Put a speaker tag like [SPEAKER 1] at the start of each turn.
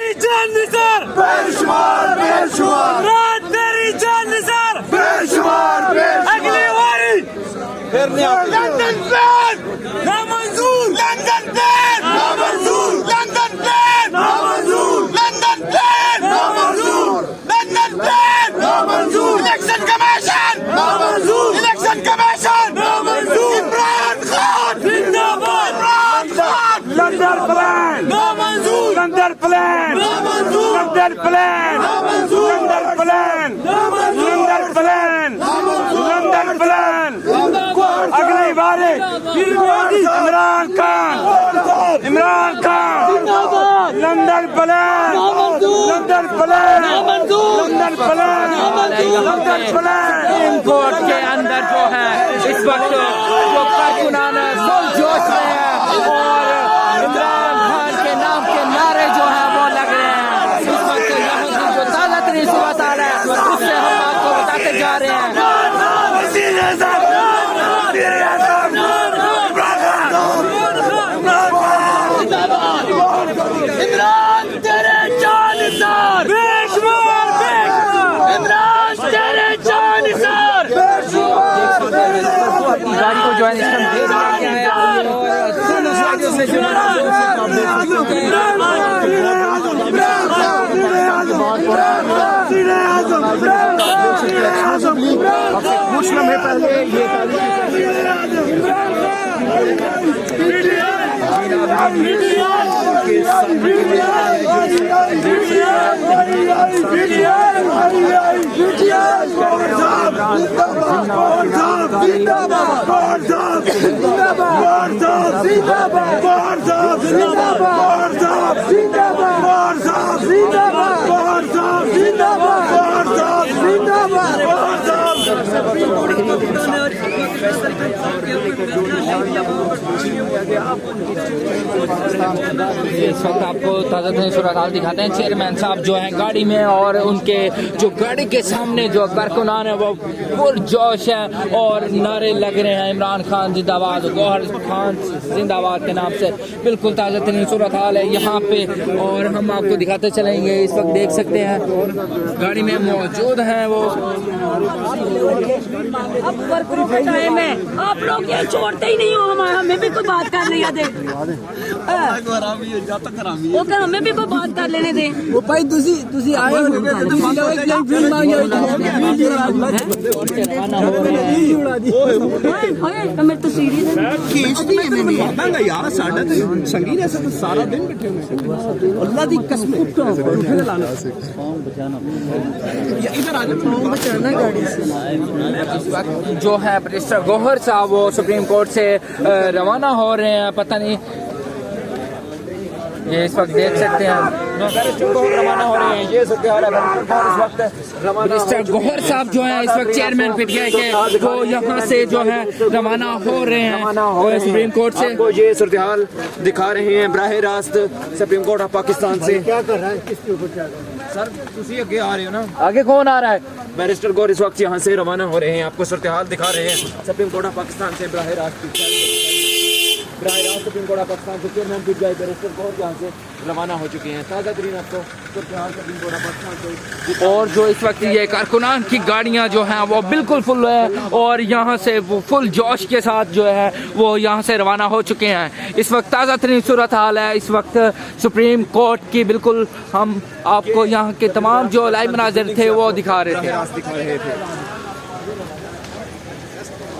[SPEAKER 1] तेरी जान निसार
[SPEAKER 2] बेशुमार बेशुमार
[SPEAKER 1] रात तेरी जान निसार
[SPEAKER 2] बेशुमार
[SPEAKER 1] अगली बारी
[SPEAKER 2] लंदन प्लान
[SPEAKER 1] नामंजूर
[SPEAKER 2] लंदन प्लान नामंजूर लंदन प्लान नामंजूर लंदन प्लान नामंजूर लंदन प्लान नामंजूर इलेक्शन कमीशन नामंजूर इलेक्शन कमीशन नामंजूर इमरान खान
[SPEAKER 1] जिंदाबाद
[SPEAKER 2] इमरान खान
[SPEAKER 1] लंदन प्लान
[SPEAKER 2] नामंजूर
[SPEAKER 1] लंदन प्लान
[SPEAKER 2] नामंजूर
[SPEAKER 1] लंदन प्लान
[SPEAKER 2] नामंजूर
[SPEAKER 1] London plan London plan London plan अगली बारी Imran Khan London plan London plan London plan London plan
[SPEAKER 3] court के अंदर जो है इस वक्त जो कारकुनान फुल जोश में है और इमरान खान के नाम के नारे जो है वो लग रहे हैं। इस वक्त यहाँ की जो ताज़ा तरीन सूरत हाल है उससे हम आपको बताते जा रहे हैं।
[SPEAKER 2] इमरान तेरे जानसार
[SPEAKER 1] बेशुमार
[SPEAKER 2] इमरान तेरे जानसार
[SPEAKER 3] गाड़ी को जो है इस टाइम दे रहा है
[SPEAKER 2] कुछ लम्हे पहले ये
[SPEAKER 3] इस वक्त आपको ताज़ा तरीन सूरत हाल दिखाते हैं। चेयरमैन साहब जो हैं गाड़ी में और उनके जो गाड़ी के सामने जो कारकुनान है वो फुल जोश है और नारे लग रहे हैं इमरान खान जिंदाबाद गौहर खान जिंदाबाद के नाम से। बिल्कुल ताज़ा तरीन सूरत हाल है यहाँ पे और हम आपको दिखाते चलेंगे। इस वक्त देख सकते हैं गाड़ी में मौजूद हैं वो।
[SPEAKER 4] अब वर्करों का टाइम है, आप लोग ये छोड़ते ही नहीं हो। हमें भी कोई बात कर लेने दे, वो कर हमें भी कोई बात कर लेने दे।
[SPEAKER 5] वो भाई तुसी आए हो
[SPEAKER 4] मैं तो सीरियस
[SPEAKER 5] यार साढ़े संगी ने सारा दिन बैठे हुए अल्लाह दी कसम इधर आगे बचाना गाड़ी से।
[SPEAKER 3] जो है बैरिस्टर गौहर साहब वो सुप्रीम कोर्ट से रवाना हो रहे हैं। पता नहीं ये इस वक्त देख सकते हैं रवाना हो रहे हैं। ये इस वक्त बैरिस्टर गौहर साहब जो है इस वक्त चेयरमैन पीटीआई के वो यहाँ से जो है रवाना हो रहे हैं सुप्रीम कोर्ट से।
[SPEAKER 6] ये सूरत हाल दिखा रहे हैं बराह रास्त सुप्रीम कोर्ट ऑफ पाकिस्तान से।
[SPEAKER 5] क्या कर रहा है किसके ऊपर क्या कर रहा है?
[SPEAKER 6] सर तुसी आगे आ रहे हो ना,
[SPEAKER 3] आगे कौन आ रहा है?
[SPEAKER 6] बैरिस्टर गौर इस वक्त यहाँ से रवाना हो रहे हैं। आपको सूरत हाल दिखा रहे हैं सुप्रीम कोर्ट ऑफ पाकिस्तान से बराह रास्त सुप्रीम कोर्ट ऑफ पाकिस्तान से चेयरमैन पीटीआई बैरिस्टर गौर यहाँ से रवाना हो चुके हैं। ताज़ा तरीन आपको सूरत हाल सुप्रीम कोर्ट ऑफ पाकिस्तान से।
[SPEAKER 3] और जो इस वक्त ये कारकुनान की गाड़ियां जो हैं वो बिल्कुल फुल है और यहाँ से वो फुल जोश के साथ जो है वो यहाँ से रवाना हो चुके हैं। इस वक्त ताज़ा तरीन सूरत हाल है इस वक्त सुप्रीम कोर्ट की। बिल्कुल हम आपको यहाँ के तमाम जो लाइव मनाजिर थे वो दिखा रहे थे।